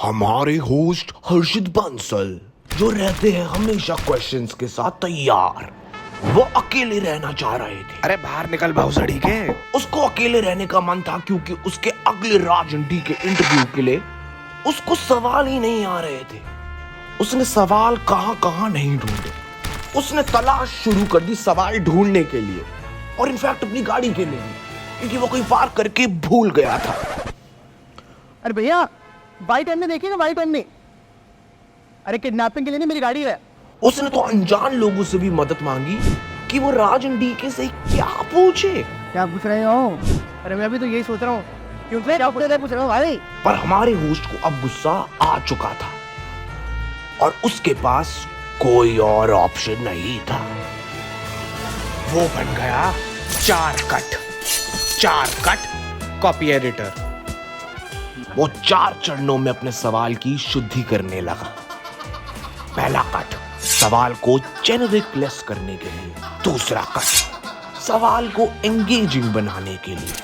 हमारे होस्ट हर्षित बंसल जो रहते हैं हमेशा क्वेश्चंस के साथ तैयार, वो अकेले रहना चाह रहे थे। अरे बाहर निकल भावसड़ी के। उसको अकेले रहने का मन था क्योंकि उसके अगले राज डीके इंटरव्यू के लिए उसको सवाल ही नहीं आ रहे थे। उसने सवाल कहां नहीं ढूंढे, उसने तलाश शुरू कर दी सवाल ढूंढने के लिए, और इनफैक्ट अपनी गाड़ी के लिए भी, क्योंकि वो कहीं पार्क करके भूल गया था। अरे भैया वाइट एमने देखी ना, वाइट एमने। अरे किडनैपिंग के लिए नहीं, मेरी गाड़ी है। उसने तो अनजान लोगों से भी मदद मांगी कि वो राज डीके से क्या पूछे। क्या पूछ रहे हो? अरे मैं भी तो यही सोच रहा हूँ, क्यों क्या पूछ रहे हो भाई? पर हमारे होस्ट को अब गुस्सा आ चुका था और उसके पास कोई और ऑप्शन नहीं था। वो बन गया चार कट कॉपी एडिटर। वो 4 चरणों में अपने सवाल की शुद्धि करने लगा। पहला कट, सवाल को जेनरिक करने के लिए। दूसरा कट, सवाल को एंगेजिंग बनाने के लिए।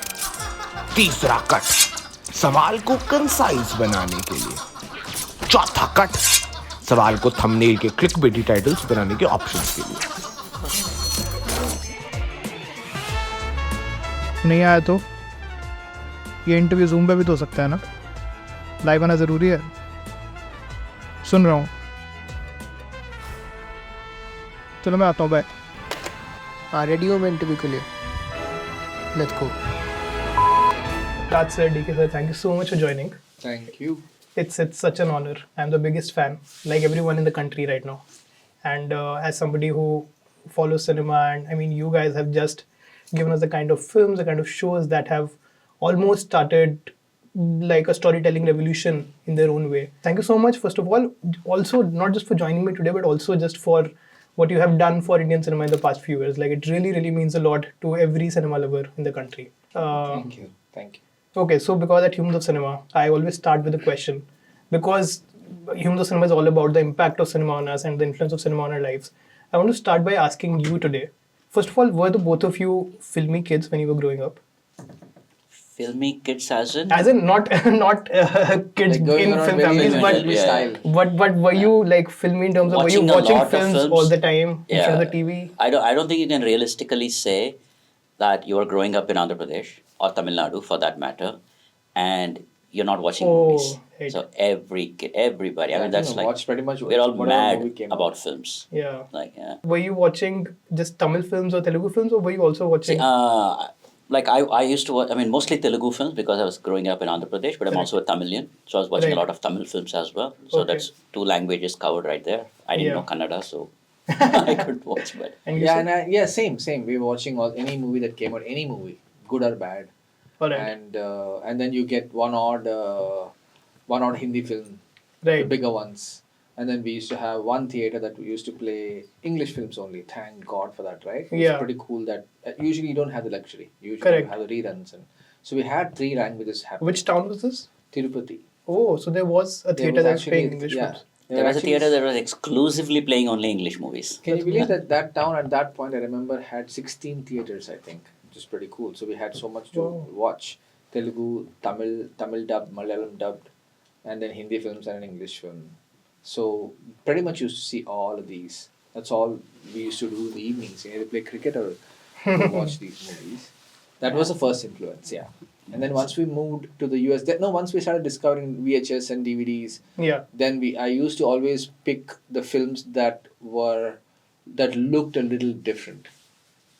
तीसरा कट, सवाल को कंसाइज बनाने के लिए। चौथा कट, सवाल को थंबनेल के क्लिकबेटी टाइटल्स बनाने के ऑप्शंस के लिए। नहीं आया तो ये इंटरव्यू जूम पे भी तो हो सकता है ना, लाइव आना ज़रूरी है। सुन रहा हूँ, चलो मैं आता हूँ, बाय। हाँ रेडी हो मैं इंटरव्यू के लिए, let's go. Raj DK sir, thank you so much for joining. Thank you. It's such an honor. I'm the biggest fan, like everyone in the country right now. And as somebody who follows cinema, and I mean, you guys have just given us the kind of films, the kind of shows that have almost started like a storytelling revolution in their own way. Thank you so much, first of all. Also, not just for joining me today, but also just for what you have done for Indian cinema in the past few years. Like, it really means a lot to every cinema lover in the country. Thank you. Okay, so because at Humans of Cinema, I always start with a question. Because Humans of Cinema is all about the impact of cinema on us and the influence of cinema on our lives. I want to start by asking you today. First of all, were the both of you filmy kids when you were growing up? Filmy kids as in? As in not kids Like in going around film very families, filmy style. but were you like filmy in terms of, were you Watching a watching lot of films films. all the time in front of the TV? I don't think you can realistically say that you are growing up in Andhra Pradesh or Tamil Nadu for that matter, and you're not watching movies. Right. So every kid, everybody. I mean, that's like watch pretty much we're all whatever movie mad came about out. films. Yeah. Like Were you watching just Tamil films or Telugu films, or were you also watching? like I used to watch. I mean, mostly Telugu films because I was growing up in Andhra Pradesh, but I'm also a Tamilian, so I was watching a lot of Tamil films as well. So Okay. that's 2 languages covered right there. I didn't Yeah. know Kannada, so I couldn't watch, but. And you Yeah, said- same. We were watching any movie that came out, any movie, good or bad, all right. and then you get one odd Hindi film, the Right. bigger ones, and then we used to have one theater that we used to play English films only. Thank God for that, right? It's Yeah. pretty cool that usually you don't have the luxury. Usually Correct. you have the reruns, and so we had 3 languages happening. Which town was this? Tirupati. Oh, so there was a There theater was that was playing actually- English yeah. films. There was a actually- theater that was exclusively playing only English movies. Can you believe that town at that point, I remember, had 16 theatres, I think, which is pretty cool. So we had so much to Wow. watch. Telugu, Tamil dubbed, Malayalam dubbed, and then Hindi films and an English film. So pretty much used to see all of these. That's all we used to do in the evenings. You either play cricket or watch these movies. That was the first influence, yeah. And then once we moved to the US, once we started discovering VHS and DVDs, Yeah. then I used to always pick the films that looked a little different.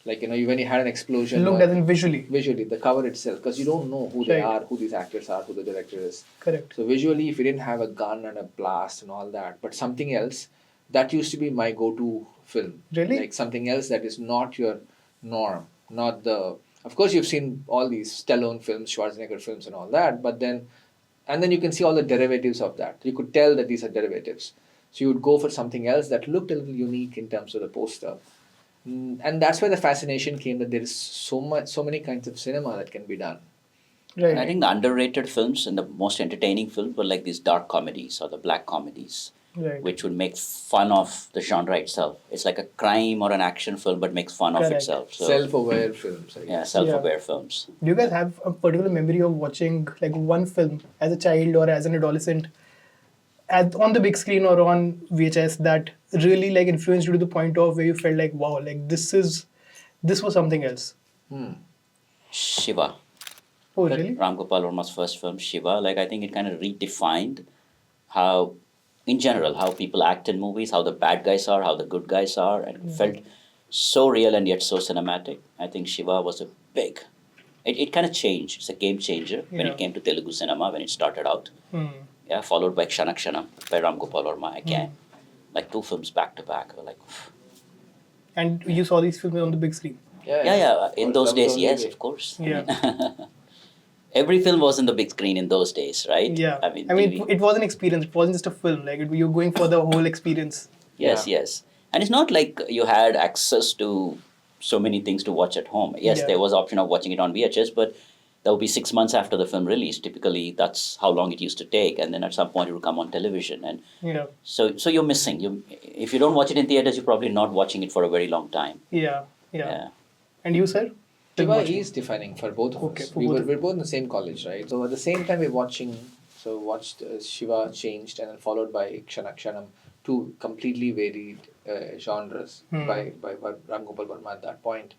Like, when you had an explosion. Looked as in visually. Visually, the cover itself, because you don't know who they Right. are, who these actors are, who the director is. Correct. So visually, if you didn't have a gun and a blast and all that, but something else, that used to be my go-to film. Really? Like something else that is not your norm, not the. Of course, you've seen all these Stallone films, Schwarzenegger films, and all that, but then you can see all the derivatives of that. You could tell that these are derivatives. So you would go for something else that looked a little unique in terms of the poster. And that's where the fascination came, that there is so many kinds of cinema that can be done. Right. And I think the underrated films and the most entertaining films were like these dark comedies or the black comedies, Right. which would make fun of the genre itself. It's like a crime or an action film, but makes fun of Correct. itself. So, Self-aware films, I guess. yeah, self-aware films. Do you guys have a particular memory of watching like one film as a child or as an adolescent on the big screen or on VHS that really like influenced you to the point of where you felt like, wow, like this was something else? Shiva. Oh, really? Ram Gopal Varma's first film, Shiva. Like, I think it kind of redefined how, in general, how people act in movies, how the bad guys are, how the good guys are, and it felt so real and yet so cinematic. I think Shiva was a big. It kind of changed. It's a game changer when Yeah. it came to Telugu cinema when it started out. Hmm. Yeah, followed by Kshanam by Ram Gopal Varma again. Like 2 films back to back. Like, And you saw these films on the big screen. yeah. In Well, those that was days, only yes, way. of course. Yeah. Every film was in the big screen in those days, right? Yeah. I mean, it was an experience. It wasn't just a film. Like you're going for the whole experience. yes, yes. And it's not like you had access to so many things to watch at home. Yes, Yeah. there was option of watching it on VHS, but that would be 6 months after the film release. Typically, that's how long it used to take. And then at some point, it would come on television. And Yeah. so you're missing. If you don't watch it in theaters, you're probably not watching it for a very long time. Yeah. Yeah. And you, sir? Shiva Watching. is defining for both of Okay, us. for both of We're both in the same college, right? So at the same time, we're watching. So watched Shiva changed, and then followed by Kshanam, two completely varied genres by Ram Gopal Varma at that point.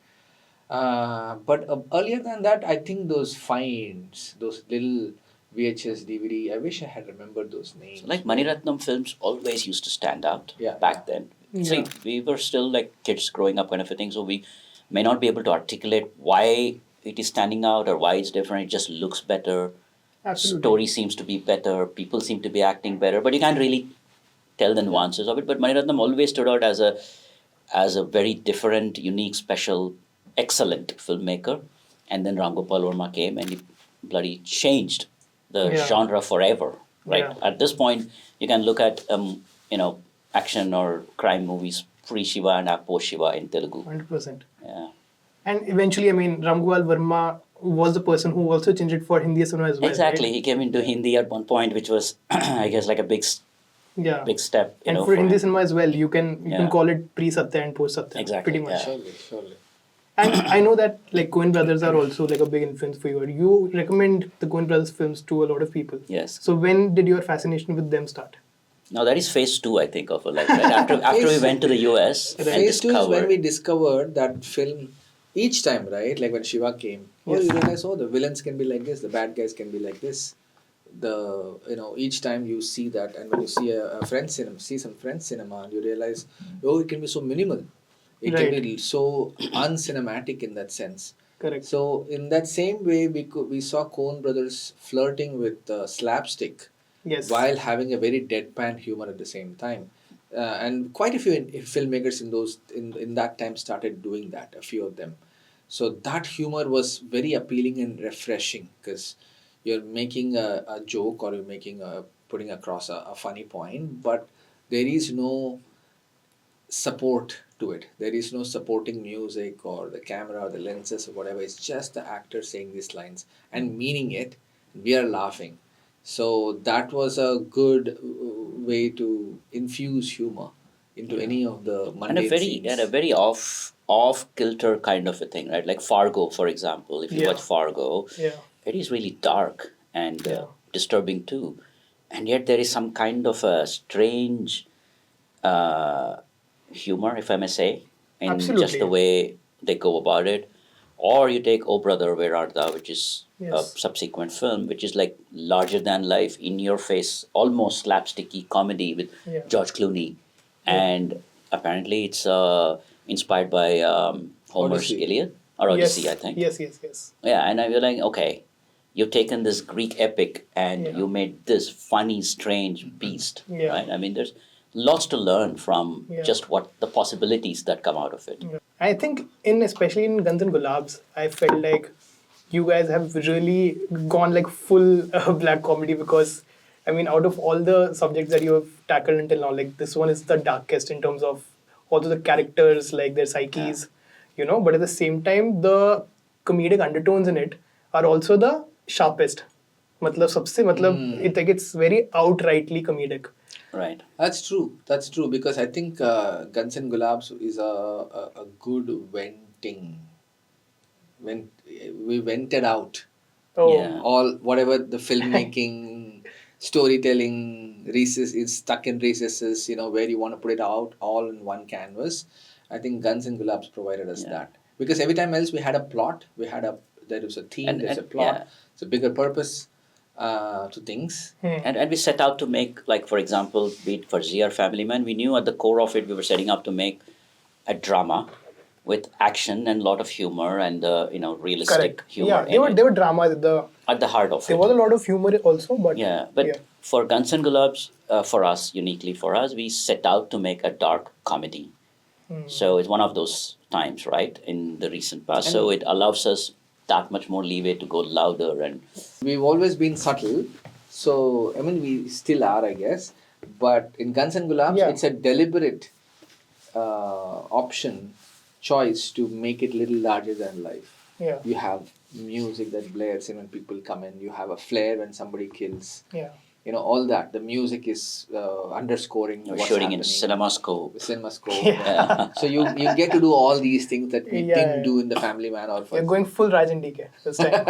But earlier than that, I think those finds, those little VHS DVD. I wish I had remembered those names. So like Mani Ratnam films always used to stand out Yeah, back then. See, Yeah. we were still like kids growing up kind of a thing, so we may not be able to articulate why it is standing out or why it's different. It just looks better. Absolutely. Story seems to be better. People seem to be acting better, but you can't really tell the nuances of it. But Mani Ratnam always stood out as a very different, unique, special, excellent filmmaker. And then Ram Gopal Varma came and he bloody changed the Yeah. genre forever. Right Yeah. at this point, you can look at action or crime movies pre Shiva and post Shiva in Telugu. 100%. Yeah. And eventually, I mean, Ram Gopal Verma was the person who also changed it for Hindi cinema as well. Exactly. Right? He came into Hindi at one point, which was, I guess, like a big Yeah. step. And for Hindi him. cinema as well, you can Yeah. call it pre Satya and post Satya. Exactly, Pretty much. yeah. Surely. And I know that like Coen Brothers are also like a big influence for you. You recommend the Coen Brothers films to a lot of people. Yes. So when did your fascination with them start? Now that is phase 2, I think, of a life. Right? After we went to the US and Phase 2 is when discovered. we discovered that film each time, right? Like when Shiva came, you realize, the villains can be like this, the bad guys can be like this. Each time you see that, and when you see a French cinema, see some French cinema, and you realize, it can be so minimal. It can Right. be so uncinematic in that sense. Correct. So in that same way, we saw Coen Brothers flirting with slapstick Yes. while having a very deadpan humor at the same time. And quite a few filmmakers in that time started doing that, a few of them. So that humor was very appealing and refreshing because you're making a joke or you're putting across a funny point, but there is no support to it. There is no supporting music or the camera or the lenses or whatever. It's just the actor saying these lines and meaning it. We are laughing. So that was a good way to infuse humor into any of the And mundane a scenes. very off kilter kind of a thing, right? Like Fargo, for example. If you Yeah. watch Fargo, Yeah. it is really dark and Yeah. disturbing too. And yet there is some kind of a strange humor, if I may say, in just Absolutely. the way they go about it. Or you take Oh Brother, Where Art Thou, which is Yes. a subsequent film, which is like larger than life, in your face, almost slapsticky comedy with Yeah. George Clooney. And apparently it's inspired by Homer's Odyssey. Iliad or Odyssey, yes. I think. Yes. Yeah, and I was like, okay, you've taken this Greek epic and Yeah. you made this funny, strange beast, Yeah. right? I mean, there's lots to learn from Yeah. just what the possibilities that come out of it. I think especially in Guns and Gulaabs, I felt like you guys have really gone like full black comedy because I mean out of all the subjects that you have tackled until now, like this one is the darkest in terms of all the characters, like their psyches, but at the same time the comedic undertones in it are also the sharpest. It's very outrightly comedic. Right. That's true because I think Guns and Gulaabs is a good venting. We vented out Oh, Yeah. all whatever the filmmaking storytelling is stuck in recesses, where you want to put it out all in one canvas. I think Guns and Gulaabs provided us that. Because every time else we had a plot, there was a theme, there's a plot, it's a bigger purpose to things. And we set out to make, like, for example, be it Farzi or Family Man, we knew at the core of it we were setting up to make a drama with action and a lot of humor and realistic Correct. humor. Yeah, in they it, were dramas at the heart of there it. was a lot of humor also, but But for Guns and Gulabs, for us, uniquely for us, we set out to make a dark comedy. So it's one of those times, right, in the recent past. So it allows us that much more leeway to go louder. And We've always been subtle, so I mean we still are, I guess. But in Guns and Gulabs, it's a deliberate choice to make it little larger than life. Yeah. You have music that blares in when people come in. You have a flare when somebody kills. Yeah. All that. The music is underscoring what's shooting happening. in CinemaScope. CinemaScope. So you get to do all these things that we didn't do in the Family Man or You're going full Raj DK this time.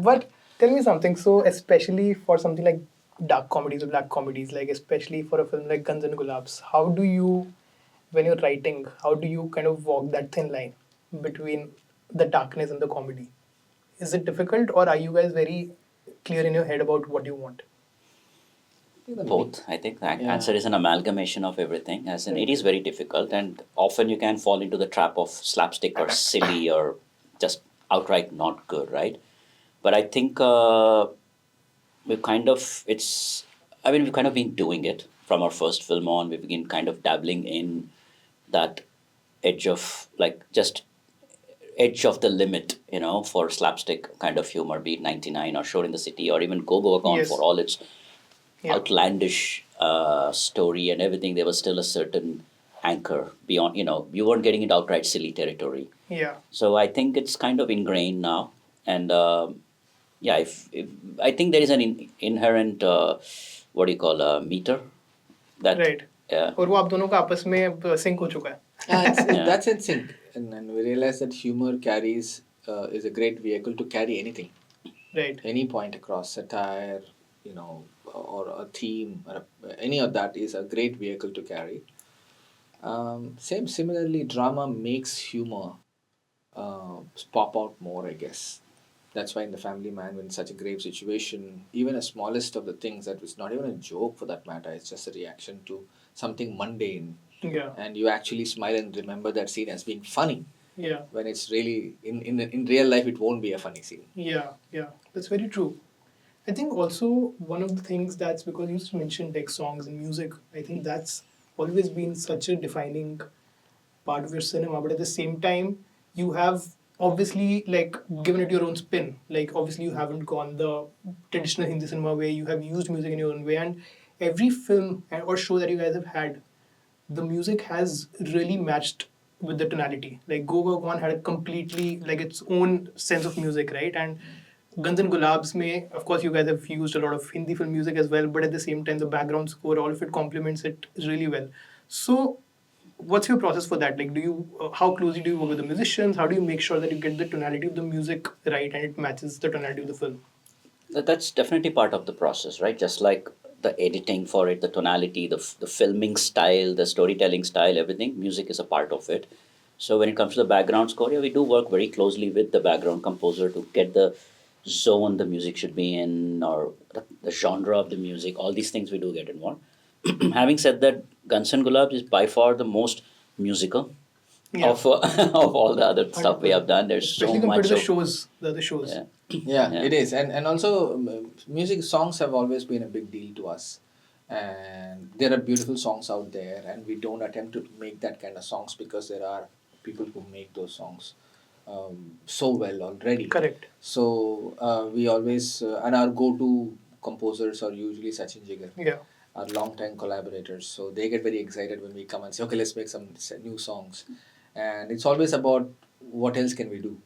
But tell me something. So especially for something like dark comedies or black comedies, like especially for a film like Guns and Gulabs, how do you, when you're writing, how do you kind of walk that thin line between the darkness and the comedy? Is it difficult, or are you guys very clear in your head about what you want? Both. I think the answer is an amalgamation of everything. As in, it is very difficult, and often you can fall into the trap of slapstick or silly or just outright not good, right? But I think we've kind of been doing it from our first film on. We've been kind of dabbling in that edge of edge of the limit, for slapstick kind of humor, be it 99 or Shore in the City or even Goa Gone, for all its outlandish story and everything. There was still a certain anchor beyond, you weren't getting into outright silly territory. Yeah. So I think it's kind of ingrained now. And if I think there is an inherent, meter that. Right. Yeah. और वो आप दोनों का आपस में sync हो चुका है. That's in sync. And we realize that humor is a great vehicle to carry anything. Right. Any point across, satire, or a theme, or any of that is a great vehicle to carry. Similarly, drama makes humor pop out more, I guess. That's why in The Family Man, when such a grave situation, even the smallest of the things that was not even a joke for that matter, it's just a reaction to something mundane. Yeah. And you actually smile and remember that scene as being funny. Yeah. When it's really, in real life, it won't be a funny scene. Yeah. That's very true. I think also one of the things that's because you just mentioned like songs and music, I think that's always been such a defining part of your cinema. But at the same time, you have obviously like given it your own spin. Like obviously you haven't gone the traditional Hindi cinema way. You have used music in your own way. And every film or show that you guys have had, the music has really matched with the tonality. Like Goa Gone had a completely like its own sense of music, right? And Guns and Gulabs mein, of course, you guys have used a lot of Hindi film music as well, but at the same time, the background score, all of it complements it really well. So, what's your process for that? Like, how closely do you work with the musicians? How do you make sure that you get the tonality of the music right and it matches the tonality of the film? That's definitely part of the process, right? Just like the editing for it, the tonality, the filming style, the storytelling style, everything, music is a part of it. So when it comes to the background score, we do work very closely with the background composer to get the zone the music should be in, or the genre of the music. All these things we do get involved. Having said that, Guns and Gulabs is by far the most musical of all the other stuff we have done. There's especially so compared much to the other shows. Yeah, it is. And also, music songs have always been a big deal to us. And there are beautiful songs out there, and we don't attempt to make that kind of songs because there are people who make those songs so well already. Correct. So we always, and our go-to composers are usually Sachin Jigar. Yeah. Our long-time collaborators. So they get very excited when we come and say, okay, let's make some new songs. And it's always about what else can we do?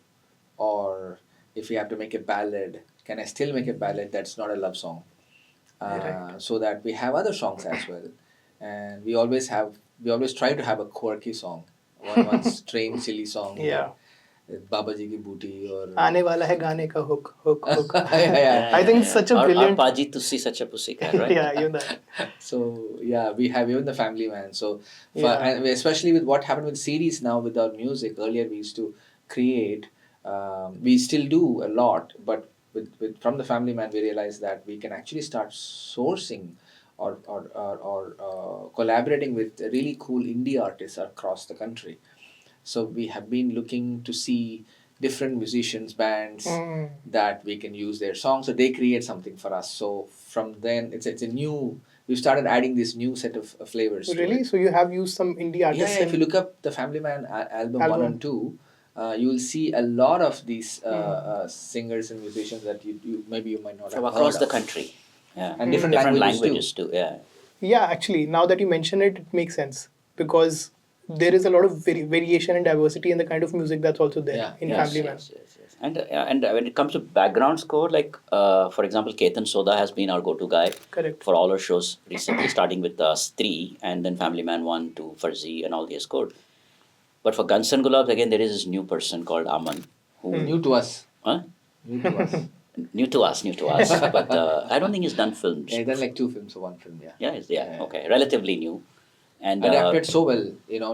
Or if we have to make a ballad, can I still make a ballad that's not a love song? Right. So that we have other songs as well. And we always try to have a quirky song. One strange, silly song. Yeah. Baba Ji Ki Booty or आने वाला है गाने का hook. yeah. I think it's such a brilliant. Or Paji to see such a pussycat, right? Yeah, you know that. So yeah, we have even the Family Man. So Yeah. and especially with what happened with series now with our music. Earlier we used to create. We still do a lot, but with from the Family Man we realized that we can actually start sourcing or collaborating with really cool indie artists across the country. So we have been looking to see different musicians, bands that we can use their songs. So they create something for us. So from then, it's a new. We started adding this new set of flavors. to Really? it. So you have used some indie Yeah, artists? yeah. If you look up the Family Man album 1 and 2, you will see a lot of these singers and musicians that you maybe you might not From have across heard the of. country. Yeah. And different languages too. Yeah. Yeah, actually, now that you mention it, it makes sense because there is a lot of variation and diversity in the kind of music that's also there Yeah, in Yes, Family Man. yes. And when it comes to background score, like for example, Ketan Soda has been our go-to guy Correct. for all our shows recently, starting with Stree and then Family Man 1 to Farzi and all the scored. But for Guns and Gulaabs, again, there is this new person called Aman. Who, New to us. Huh? New to us. New to us. But I don't think he's done films. Yeah, done like 2 films or 1 film. Yeah. Yeah, okay. Relatively new. And Adapted so well,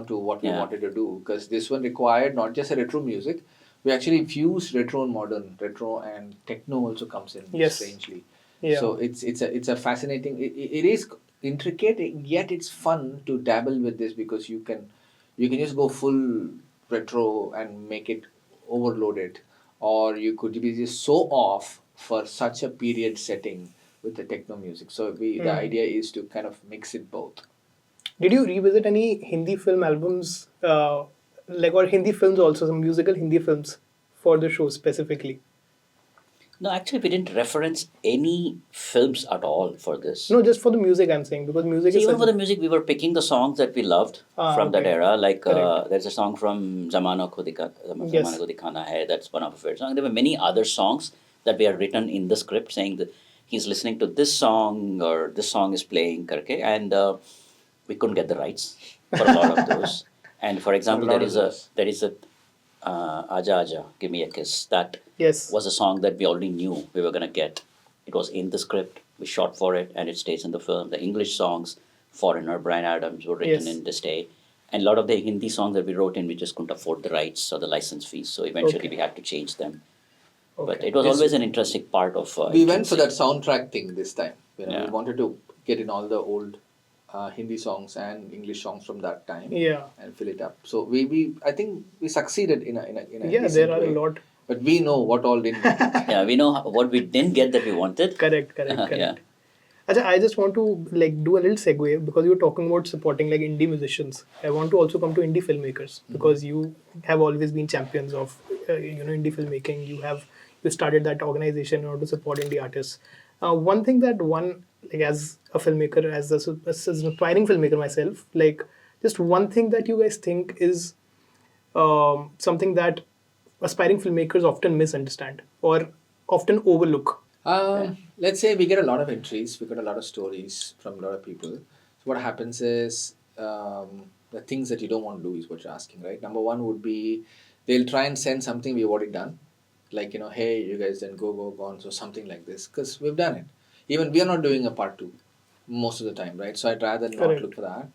to what we Yeah. wanted to do, because this one required not just a retro music. We actually fused retro and modern. Retro and techno also comes in Yes. strangely. Yeah. So it's a fascinating. It is intricate, yet it's fun to dabble with this because you can just go full retro and make it overloaded, or you could be just so off for such a period setting with the techno music. So the idea is to kind of mix it both. Did you revisit any Hindi film albums, or Hindi films also, some musical Hindi films for the show specifically? no, actually, we didn't reference any films at all for this. No, just for the music I'm saying, because music See, is even such for the music, we were picking the songs that we loved from that okay. era. Like Correct. there's a song from Zamana Ko Yes. Dikhana Hai. That's one of our favorite songs. There were many other songs that we had written in the script saying that he's listening to this song or this song is playing, karke, and we couldn't get the rights for a lot of those. And for example, lot there is a Aja Aja, Give Me a Kiss. That Yes. was a song that we already knew we were going to get. It was in the script. We shot for it, and it stays in the film. The English songs, Foreigner, Bryan Adams, were written Yes. in this day. And a lot of the Hindi songs that we wrote in, we just couldn't afford the rights or the license fees. So eventually Okay. we had to change them. But Okay. it was always an interesting part of We went for intrinsic. that soundtrack thing this time. Yeah. We wanted to get in all the old Hindi songs and English songs from that time. Yeah. And fill it up. So we I think we succeeded in a Yeah, decent there are way. a lot. But we know what all didn't. Yeah, we know what we didn't get that we wanted. Correct. Yeah. Achha, I just want to do a little segue because you were talking about supporting indie musicians. I want to also come to indie filmmakers because you have always been champions of indie filmmaking. You started that organization in order to support indie artists. One thing that as a filmmaker, as an aspiring filmmaker myself, just one thing that you guys think is something that aspiring filmmakers often misunderstand or often overlook. Let's say we get a lot of entries, we get a lot of stories from a lot of people. So what happens is the things that you don't want to do is what you're asking, right? Number one would be they'll try and send something we've already done, like hey, you guys didn't Goa Gone, so something like this, because we've done it. Even we are not doing a part 2 most of the time, right? So I'd rather not Correct. look for that.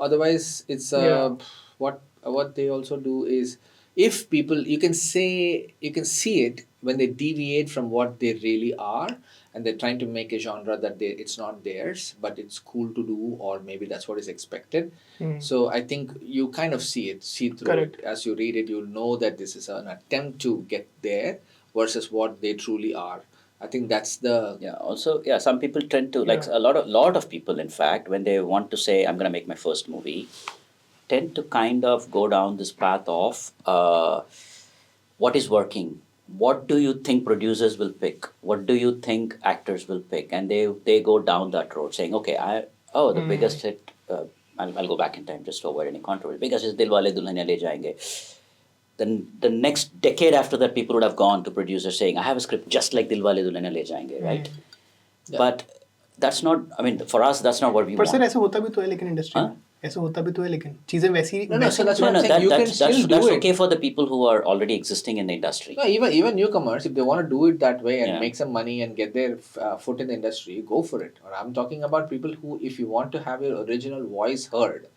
Otherwise, it's Yeah. what they also do is if people you can see it when they deviate from what they really are and they're trying to make a genre that it's not theirs but it's cool to do or maybe that's what is expected. So I think you kind of see through Correct. it as you read it. You'll know that this is an attempt to get there versus what they truly are. I think that's the Yeah. Also, some people tend to like a lot of people. In fact, when they want to say, "I'm going to make my first movie," tend to kind of go down this path of what is working. What do you think producers will pick? What do you think actors will pick? And they go down that road, saying, "Okay, the biggest hit." I'll go back in time just to avoid any controversy. Biggest is Dilwale Dulhaniya Le Jayenge. Then the next decade after that, people would have gone to producers saying, "I have a script just like Dilwale Dulhaniya Le Jayenge," right? Yeah. But that's not. I mean, for us, that's not what we पर want. Sir ऐसा होता भी तो है लेकिन industry में ऐसा होता भी तो है लेकिन चीजें वैसी No, so that's what I'm saying. that, You can that's still do it. okay for the people who are already existing in the industry. No, even newcomers, if they want to do it that way and Yeah. make some money and get their foot in the industry, go for it. Or I'm talking about people who, if you want to have your original voice heard,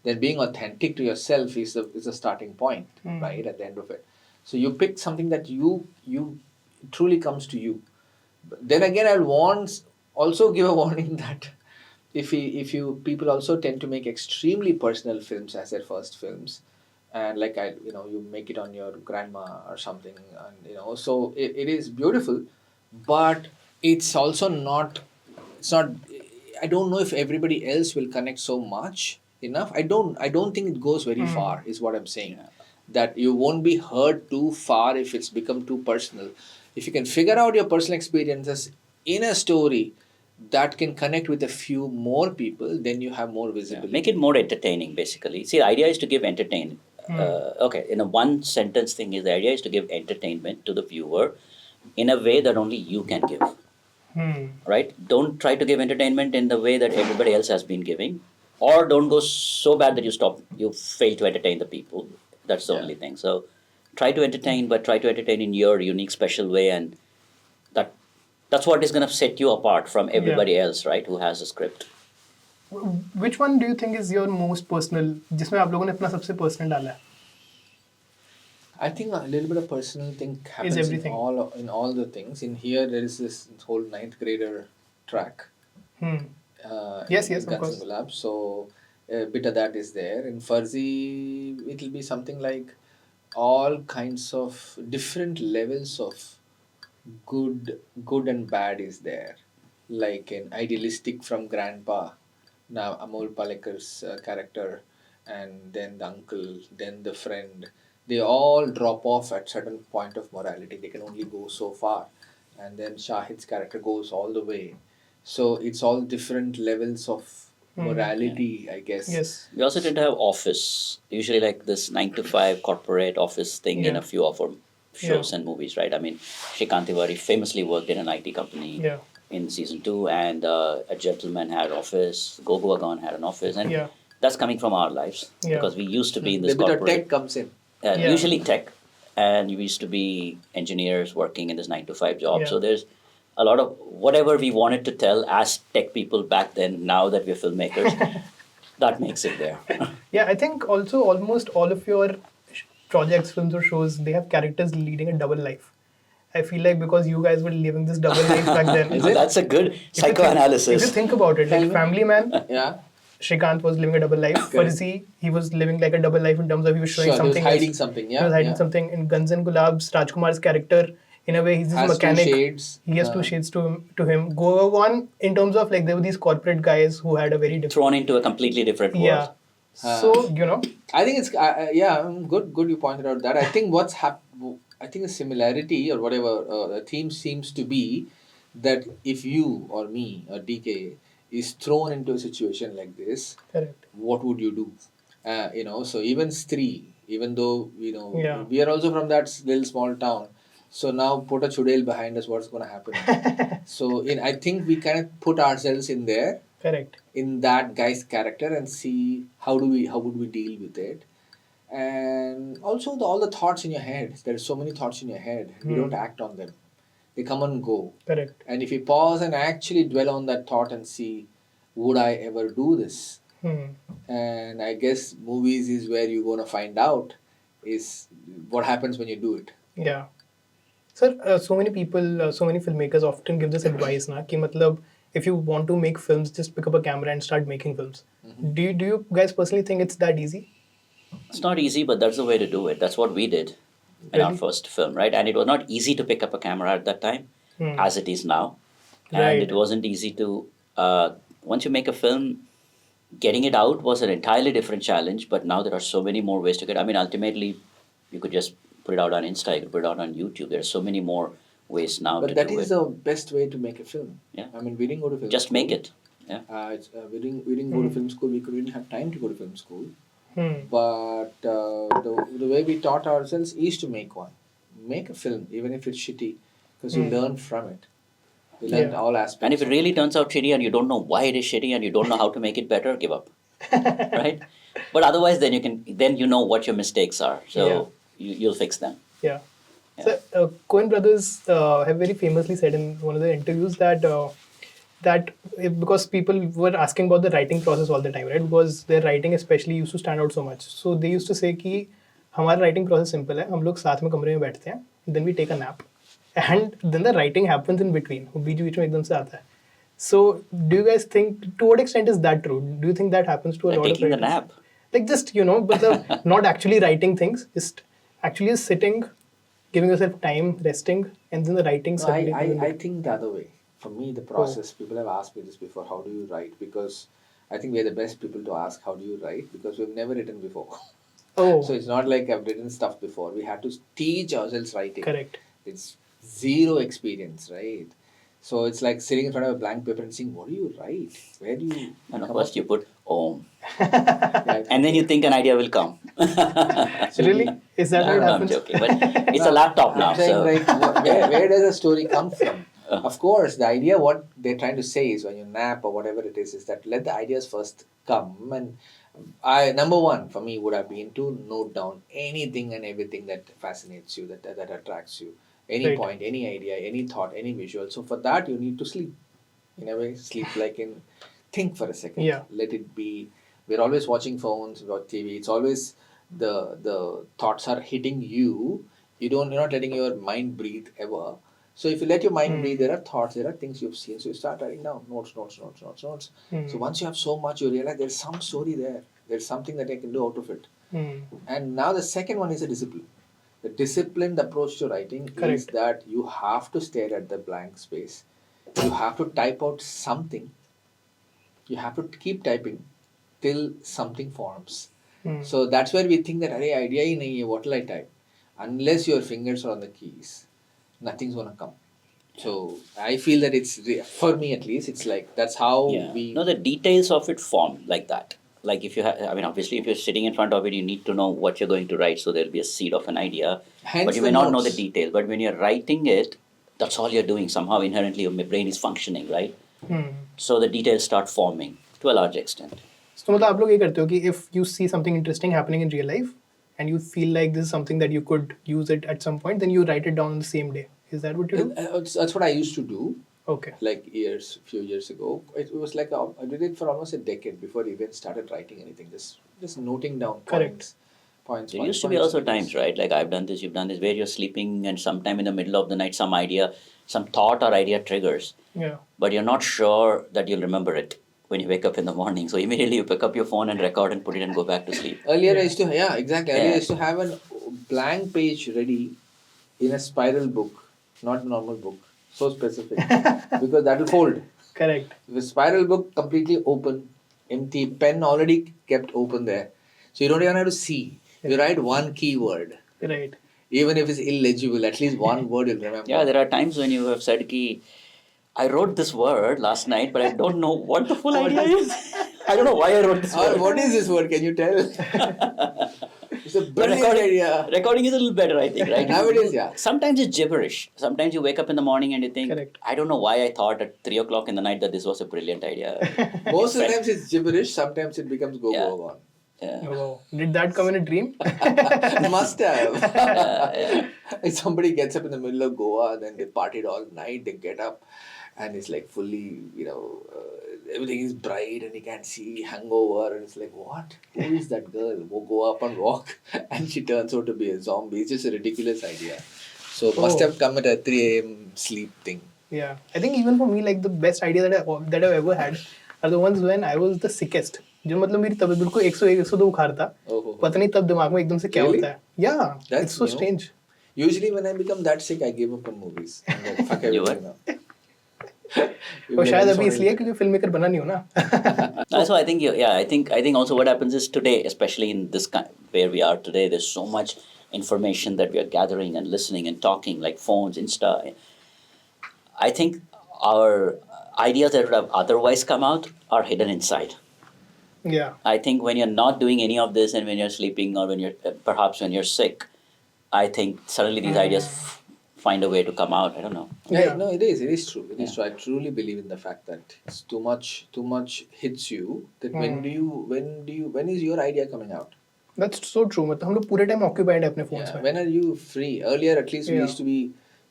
then being authentic to yourself is the starting point, right? At the end of it, so you pick something that you truly comes to you. But then again, I'll also give a warning that if you people also tend to make extremely personal films as their first films, and like you make it on your grandma or something, and so it is beautiful, but it's also not, it's not, I don't know if everybody else will connect so much enough. I don't think it goes very far, is what I'm saying. That you won't be heard too far if it's become too personal. If you can figure out your personal experiences in a story that can connect with a few more people, then you have more visibility. Make it more entertaining, basically. See, the idea is to give entertainment. Okay, in a one sentence thing is the idea is to give entertainment to the viewer in a way that only you can give. Right? Don't try to give entertainment in the way that everybody else has been giving, or don't go so bad that you fail to entertain the people. That's the only thing. So try to entertain, but try to entertain in your unique, special way, and that's what is going to set you apart from everybody else, right? Who has a script. Which one do you think is your most personal, जिसमें आप लोगों ने अपना सबसे personal डाला है? I think a little bit of personal thing happens everything. in all the things. In here, there is this whole ninth grader track. Yes, in of Guns course. and Gulaabs. So a bit of that is there. In Farzi, it'll be something like all kinds of different levels of good and bad is there. Like an idealistic from grandpa, now Amol Palekar's character, and then the uncle, then the friend. They all drop off at certain point of morality. They can only go so far, and then Shahid's character goes all the way. So it's all different levels of morality, I guess. Yes. We also tend to have office, usually like this 9 to 5 corporate office thing in a few of our shows and movies, right? I mean, Shrikant Tiwari famously worked in an IT company in season 2, and A Gentleman had office, Goa Gone had an office, and that's coming from our lives because we used to be in this The bit corporate. of tech comes in. Usually tech, and we used to be engineers working in this 9 to 5 job. So there's a lot of whatever we wanted to tell as tech people back then. Now that we're filmmakers, that makes it there. Yeah, I think also almost all of your projects, films or shows, they have characters leading a double life. I feel like because you guys were living this double life back then. That's a good psychoanalysis. If you think about it, like Family Man, Yeah. Shrikant was living a double life. Farzi, he was living like a double life in terms of he was showing Sure, he was something. hiding else. something, yeah, He was hiding yeah. something. In Guns and Gulaabs, Rajkumar's character, in a way, he's this Has two mechanic. shades. He has two shades to him. Goa Gone, in terms of like there were these corporate guys who had a very different. Thrown into a completely different world. Yeah. So I think it's good you pointed out that. I think I think the similarity or whatever the theme seems to be that if you or me or DK is thrown into a situation like this, correct. what would you do? So even Stree, even though Yeah. we are also from that little small town, so now put a chudel behind us, what's going to happen? So I think we kind of put ourselves in there, Correct. in that guy's character, and see how would we deal with it. And also all the thoughts in your head. There are so many thoughts in your head. We don't act on them. They come and go. Correct. And if you pause and actually dwell on that thought and see, would I ever do this? And I guess movies is where you're going to find out is what happens when you do it. Yeah. Sir, so many people, so many filmmakers often give this advice, na, ki matlab, if you want to make films, just pick up a camera and start making films. Do you guys personally think it's that easy? It's not easy, but that's the way to do it. That's what we did in our first film, right? And it was not easy to pick up a camera at that time, as it is now. And it wasn't easy to, once you make a film, getting it out was an entirely different challenge, but now there are so many more ways to get. I mean, ultimately, you could just put it out on Insta, you could put it out on YouTube. There are so many more ways now to do it. But that is the best way to make a film. Yeah. I mean, we didn't go to film Just school. make it. Yeah. We didn't go to film school. We didn't have time to go to film school. But the way we taught ourselves is to make one. Make a film, even if it's shitty, because you learn from it. You learn all aspects. And if it really turns out shitty and you don't know why it is shitty and you don't know how to make it better, give up. right? But otherwise, then you know what your mistakes are, so you'll fix them. Yeah. So Coen Brothers have very famously said in one of the interviews that because people were asking about the writing process all the time, right? Because their writing especially used to stand out so much. So they used to say कि हमारा writing process simple है, हम लोग साथ में कमरे में बैठते हैं, then we take a nap, and then the writing happens in between. वो बीच में एकदम से आता है. So do you guys think, to what extent is that true? Do you think that happens to a Like lot of taking the writers? nap. Like just but not actually writing things, just actually sitting, giving yourself time, resting, and then the writing No, suddenly. I think the other way. For me, the process, people have asked me this before, how do you write? Because I think we're the best people to ask, how do you write? Because we've never written before. Oh, So it's not like I've written stuff before. We had to teach ourselves writing. correct. It's zero experience, right? So it's like sitting in front of a blank paper and saying, what do you write? Where do you And come first up you with-" put Om, Yeah, and then you think an idea will come. Really? Is that how it No, I'm happens? joking, but it's a laptop now, I'm saying so like, where does a story come from? Of course, the idea, what they're trying to say is when you nap or whatever it is that let the ideas first come. And number one for me would have been to note down anything and everything that fascinates you, that attracts you. Any Right. point, any idea, any thought, any visual. So for that, you need to sleep. In a way, sleep like in think for a second. Yeah. Let it be. We're always watching phones, watch TV. It's always the thoughts are hitting you. You're not letting your mind breathe ever. So if you let your mind breathe, there are thoughts, there are things you've seen. So you start writing down notes. So once you have so much, you realize there's some story there. There's something that I can do out of it. And now the second one is a discipline. The disciplined approach to writing is Correct. that you have to stare at the blank space. You have to type out something. You have to keep typing till something forms. So that's where we think that अरे idea ही नहीं है, what will I type? Unless your fingers are on the keys, nothing's gonna come. So I feel that for me at least, it's like that's how yeah. we. No, the details of it form like that. Like if you have, I mean, obviously, if you're sitting in front of it, you need to know what you're going to write, so there'll be a seed of an idea. Hence But you the may not know the notes. detail. But when you're writing it, that's all you're doing. Somehow, inherently, your brain is functioning, right? So the details start forming to a large extent. So मतलब आप लोग ये करते हो कि if you see something interesting happening in real life and you feel like this is something that you could use it at some point, then you write it down on the same day. Is that what you do? That's what I used to do. Okay. Like few years ago. It was like I did it for almost a decade before I even started writing anything. Just noting down Correct. points. There used to be also times, right? Like I've done this, you've done this, where you're sleeping and sometime in the middle of the night, some idea, some thought or idea triggers, Yeah. but you're not sure that you'll remember it when you wake up in the morning. So immediately you pick up your phone and record and put it and go back to sleep. Earlier I used to exactly. Earlier I Yeah. used to have a blank page ready in a spiral book, not a normal book. So specific because that will fold. Correct. The spiral book completely open, empty, pen already kept open there. So you don't even have to see. You write one keyword. Right. Even if it's illegible, at least one word you'll remember. Yeah, there are times when you have said, Ki, I wrote this word last night, but I don't know what the full idea is. I don't know why I wrote this Or word. what is this word? Can you tell? It's a But brilliant idea. recording is a little better, I think, right? Nowadays, yeah. Sometimes it's gibberish. Sometimes you wake up in the morning and you think, Correct. I don't know why I thought at 3 o'clock in the night that this was a brilliant idea. Most of the times it's gibberish. Sometimes it becomes Goa Yeah. Gone. Yeah. Oh, did that come in a dream? Must have. If somebody gets up in the middle of Goa, then they partied all night, they get up and it's like fully, everything is bright and you can't see hangover. And it's like, what? Who is that girl? We'll go up and walk and she turns out to be a zombie. It's just a ridiculous idea. So must have come at a 3 a.m. sleep thing. Yeah. I think even for me, like the best idea that I've ever had are the ones when I was the sickest. जो मतलब मेरी तबीयत बिल्कुल 101 102 बुखार था. पता नहीं तब दिमाग में एकदम से क्या होता है. Yeah. That's It's so new. strange. Usually when I become that sick, I give up on movies. I'm like, fuck You everything now. और शायद अभी इसलिए क्योंकि फिल्म मेकर बना नहीं हो ना. Also, I think I think also what happens is today, especially in this kind where we are today, there's so much information that we are gathering and listening and talking, like phones, Insta. I think our ideas that would have otherwise come out are hidden inside. Yeah. I think when you're not doing any of this and when you're sleeping or when you're perhaps when you're sick, I think suddenly these ideas find a way to come out. I don't know. Yeah, no, it is. It is true. It is true. I truly believe in the fact that it's too much hits you. That when is your idea coming out? That's so true. मतलब हम लोग पूरे time occupied है अपने phones Yeah. में. When are you free? Earlier, at least we Yeah.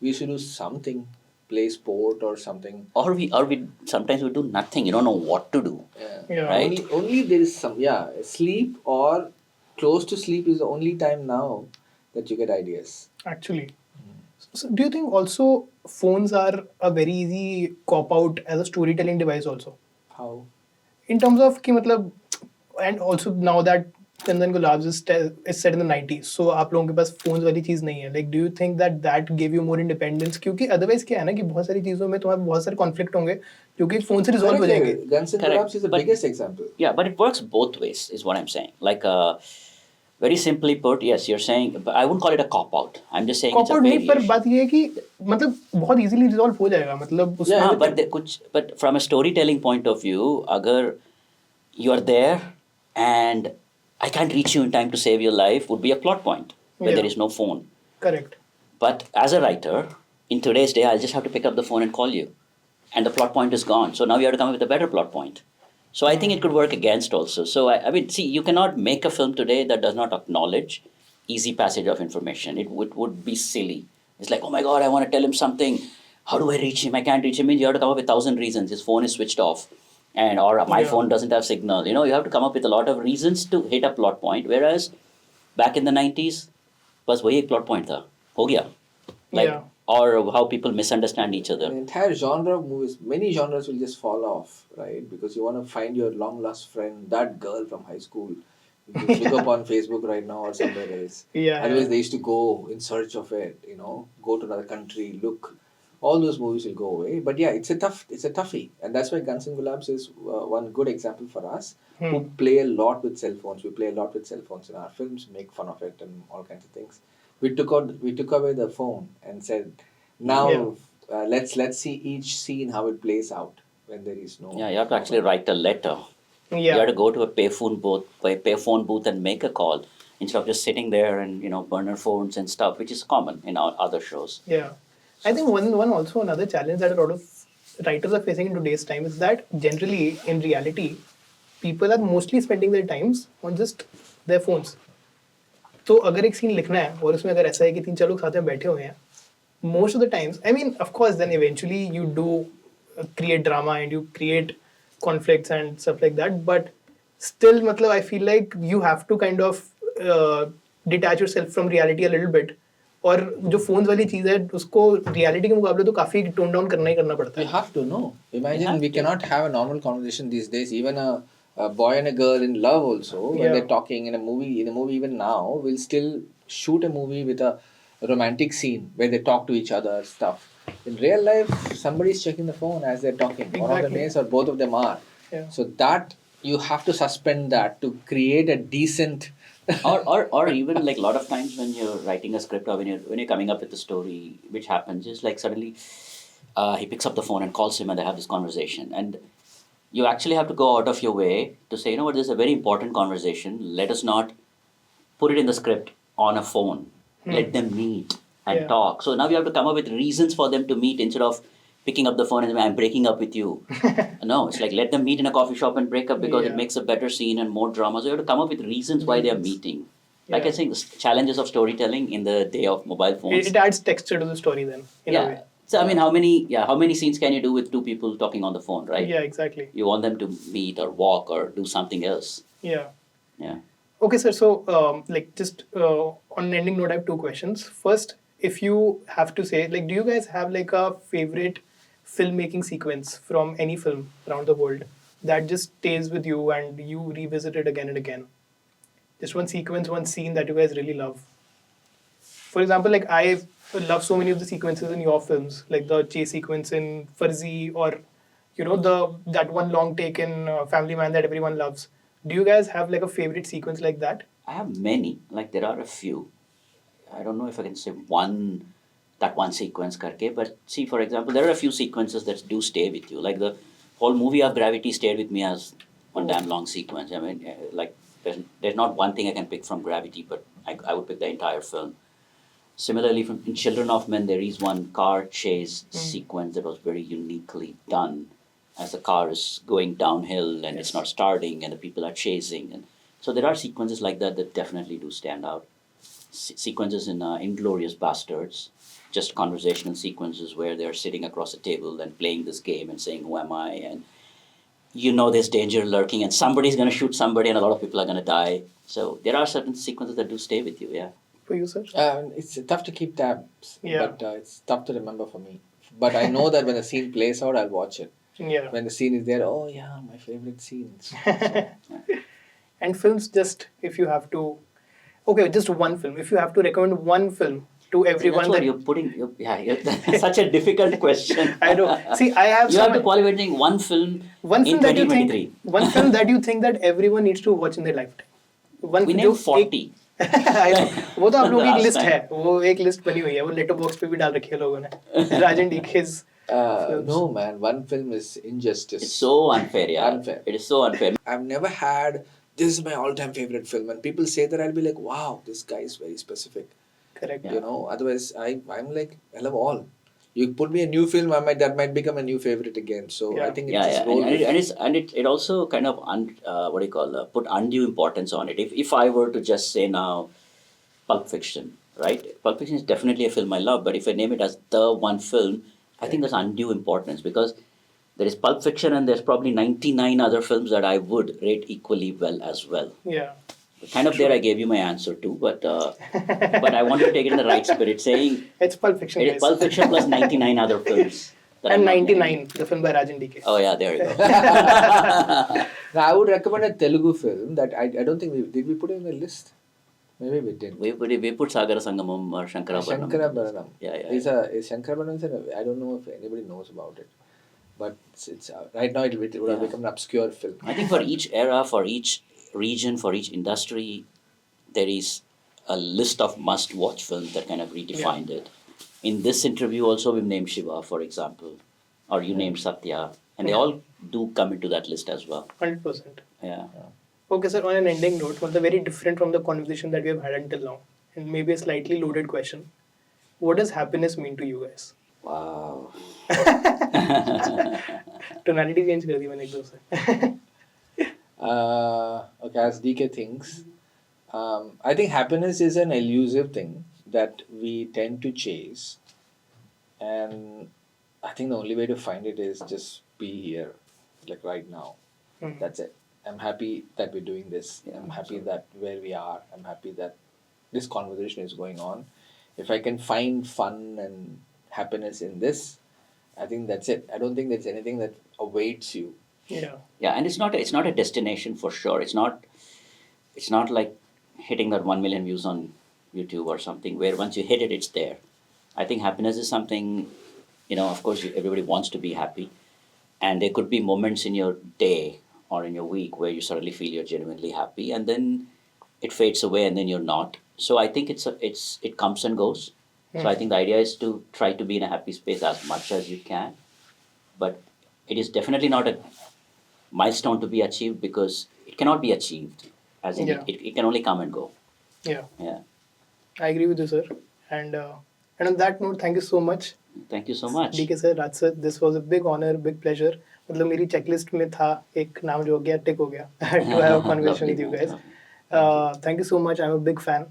used to do something, play sport or something. Or we sometimes we do nothing. You don't know what to do. Yeah. Right. Only there is some sleep or close to sleep is the only time now that you get ideas. Actually. So do you think also phones are a very easy cop out as a storytelling device also? How? In terms of कि मतलब, and also now that Chandan Gulaabs is set in the 90s, so आप लोगों के पास phones वाली चीज़ नहीं है. Like, do you think that gave you more independence? क्योंकि otherwise क्या है ना कि बहुत सारी चीज़ों में तुम्हारे बहुत सारे conflict होंगे जो कि phone से resolve हो जाएंगे. Guns and Correct. Gulaabs is the But- biggest example. Yeah, but it works both ways, is what I'm saying. Like, very simply put, yes, you're saying, but I wouldn't call it a cop out. I'm just saying Cop it's a out नहीं, पर variation. बात ये है कि मतलब बहुत easily resolve हो जाएगा. मतलब उसमें हाँ, but from a storytelling point of view, अगर you are there and I can't reach you in time to save your life would be a plot point where Yeah. there is no phone. correct. But as a writer, in today's day, I'll just have to pick up the phone and call you. And the plot point is gone. So now you have to come up with a better plot point. So I think it could work against also. So I mean, see, you cannot make a film today that does not acknowledge easy passage of information. It would be silly. It's like, oh my God, I want to tell him something. How do I reach him? I can't reach him. You have to come up with 1,000 reasons. His phone is switched off. And or my Yeah. phone doesn't have signal. You have to come up with a lot of reasons to hit a plot point. Whereas back in the 90s, बस वही एक plot point था. हो गया. Like, Yeah. or how people misunderstand each other. The entire genre of movies, many genres will just fall off, right? Because you want to find your long lost friend, that girl from high school. You just look up on Facebook right now or somewhere else. Yeah. Otherwise, they used to go in search of it, go to another country, look. All those movies will go away. But yeah, it's a toughie. And that's why Guns and Gulaabs is one good example for us, who play a lot with cell phones. We play a lot with cell phones in our films, make fun of it and all kinds of things. We took away the phone and said, now let's see each scene how it plays out when there is no. Yeah, you have to actually write a letter. You Yeah. have to go to a payphone booth and make a call instead of just sitting there and burner phones and stuff, which is common in our other shows. Yeah. I think another challenge that a lot of writers are facing in today's time is that generally, in reality, people are mostly spending their times on just their phones. तो अगर एक scene लिखना है और उसमें अगर ऐसा है कि 3-4 लोग साथ में बैठे हुए हैं, most of the times, I mean, of course, then eventually you do create drama and you create conflicts and stuff like that, but still, मतलब, I feel like you have to kind of detach yourself from reality a little bit. और जो phones वाली चीज है उसको reality के मुकाबले तो काफी टोन डाउन करना पड़ता You है. have to know. Imagine have we cannot have a normal conversation these days. Even a boy and a girl in love also, when Yeah. they're talking in a movie even now, we'll still shoot a movie with a romantic scene where they talk to each other, stuff. In real life, somebody's checking the phone as they're talking. One of them Exactly. is or both of them are. Yeah. So that you have to suspend that to create a decent. or even like a lot of times when you're writing a script or when you're coming up with a story, which happens is like suddenly he picks up the phone and calls him and they have this conversation, and you actually have to go out of your way to say, what, this is a very important conversation. Let us not put it in the script on a phone. Let them meet and Yeah. talk. So now you have to come up with reasons for them to meet instead of picking up the phone and saying, I'm breaking up with you. No, it's like let them meet in a coffee shop and break up because it Yeah. makes a better scene and more drama. So you have to come up with reasons why they are meeting. Like Yeah. I think the challenges of storytelling in the day of mobile phones. It adds texture to the story then, in a way. So I mean, how many scenes can you do with two people talking on the phone, right? Yeah, exactly. You want them to meet or walk or do something else. Yeah. Yeah. Okay, sir. So, just on an ending note, I have 2 questions. First, if you have to say, like, do you guys have like a favorite filmmaking sequence from any film around the world that just stays with you and you revisit it again and again? Just one sequence, one scene that you guys really love. For example, like I love so many of the sequences in your films, like the chase sequence in Farzi, or that one long take in Family Man that everyone loves. Do you guys have like a favorite sequence like that? I have many. Like there are a few. I don't know if I can say that one sequence karke, but see, for example, there are a few sequences that do stay with you. Like the whole movie of Gravity stayed with me as one damn long sequence. I mean, like there's not one thing I can pick from Gravity, but I would pick the entire film. Similarly, from in Children of Men, there is one car chase sequence that was very uniquely done, as the car is going downhill and it's not starting, and the people are chasing, and so there are sequences like that that definitely do stand out. Sequences in Inglorious Bastards, just conversational sequences where they're sitting across a table and playing this game and saying, "Who am I?" and you know there's danger lurking, and somebody's going to shoot somebody, and a lot of people are going to die. So there are certain sequences that do stay with you. Yeah. For you, sir? It's tough to keep tabs, Yeah. but it's tough to remember for me. But I know that when the scene plays out, I'll watch it. Yeah. When the scene is there, oh yeah, my favorite scenes. And films, just if you have to, okay, just one film. If you have to recommend one film to everyone, That's what that you're putting. That's such a difficult question. I know. See, I have You some, have to qualify saying one film one in film that you 2023. think, one film that you think that everyone needs to watch in their lifetime. One We जो named एक- 40. I know. वो तो आप लोगों की एक Last list time. है, वो एक लिस्ट बनी हुई है, वो लेटर बॉक्स पे भी डाल रखी है लोगों ने. राजन डीके's No man, one film is injustice. It's so unfair, yeah. Unfair. It is so unfair. I've never had this is my all-time favorite film, and people say that I'll be like, wow, this guy is very specific. correct. You know, otherwise I'm like, I love all. You put me a new film, that might become a new favorite again. So Yeah. I think it's Yeah, just yeah. roll with it. And it also kind of put undue importance on it. If I were to just say now, Pulp Fiction, right? Pulp Fiction is definitely a film I love, but if I name it as the one film, I think there's undue importance because there is Pulp Fiction and there's probably 99 other films that I would rate equally well as well. Yeah. Kind of there I gave you my answer too, but I want to take it in the right spirit, saying It's Pulp Fiction. it is guys. Pulp Fiction plus 99 other films. that And I'm not naming. 99, the film by Rajan DK. Oh yeah, there you go. Now, I would recommend a Telugu film that I don't think did we put it in the list? Maybe we didn't. We put Sagara Sangamam or Shankarabharanam. Shankarabharanam. Yeah, yeah. Is Shankarabharanam? I don't know if anybody knows about it, but it's right now it would have become an obscure film. I think for each era, for each region, for each industry, there is a list of must-watch films that kind of redefined it. In this interview also we've named Shiva, for example, or you named Satya, and they all do come into that list as well. 100%. Yeah. Okay, sir, on an ending note, one very different from the conversation that we have had until now, and maybe a slightly loaded question. What does happiness mean to you guys? Wow. Tonality change कर दी मैंने एकदम से. Okay, as DK thinks, I think happiness is an elusive thing that we tend to chase, and I think the only way to find it is just be here, like right now. That's it. I'm happy that we're doing this. I'm happy that where we are. I'm happy that this conversation is going on. If I can find fun and happiness in this, I think that's it. I don't think there's anything that awaits you. Yeah. Yeah, and it's not a destination for sure. It's not like hitting that 1 million views on YouTube or something where once you hit it, it's there. I think happiness is something, of course, everybody wants to be happy. And there could be moments in your day or in your week where you suddenly feel you're genuinely happy, and then it fades away, and then you're not. So I think it comes and goes. So I think the idea is to try to be in a happy space as much as you can, but it is definitely not a milestone to be achieved because it cannot be achieved. As in, it can only come and go. Yeah. Yeah. I agree with you, sir. And on that note, thank you so much. Thank you so much. DK sir, Raj sir, this was a big honor, big pleasure. मतलब मेरी checklist में था एक नाम जो हो गया tick हो गया to have a conversation with you guys. Thank you so much. I'm a big fan,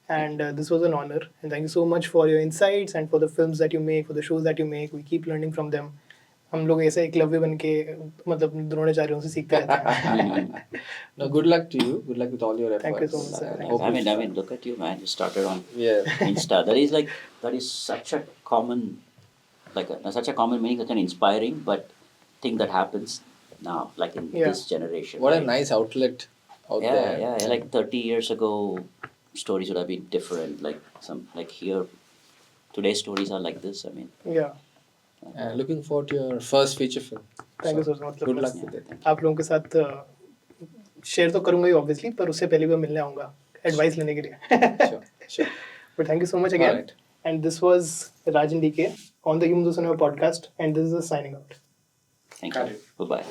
and this was an honor. And thank you so much for your insights and for the films that you make, for the shows that you make. We keep learning from them. हम लोग ऐसे एकलव्य बन के मतलब द्रोणाचार्यों से सीखते रहते हैं. No, good luck to you. Good luck with all your efforts. Thank you so much, sir. And Thank hope I you- mean, look at you, man. You started on Yeah. Insta. That is such a common, such a common meaning, such an inspiring, but thing that happens now, like in this generation. What a right? nice outlet out Yeah, there. yeah. Like 30 years ago, stories would have been different. Like here, today's stories are like this. I mean, Yeah. And looking forward to your first feature film. Thank you so So, much. good luck with it. आप लोगों के साथ share तो करूंगा ही obviously, पर उससे पहले भी मैं मिलने आऊंगा एडवाइस लेने के लिए. Sure, sure. But thank you so much again. Alright. And this was Rajan DK on the Human Cinema podcast, and this is the signing out. thank you. Bye bye.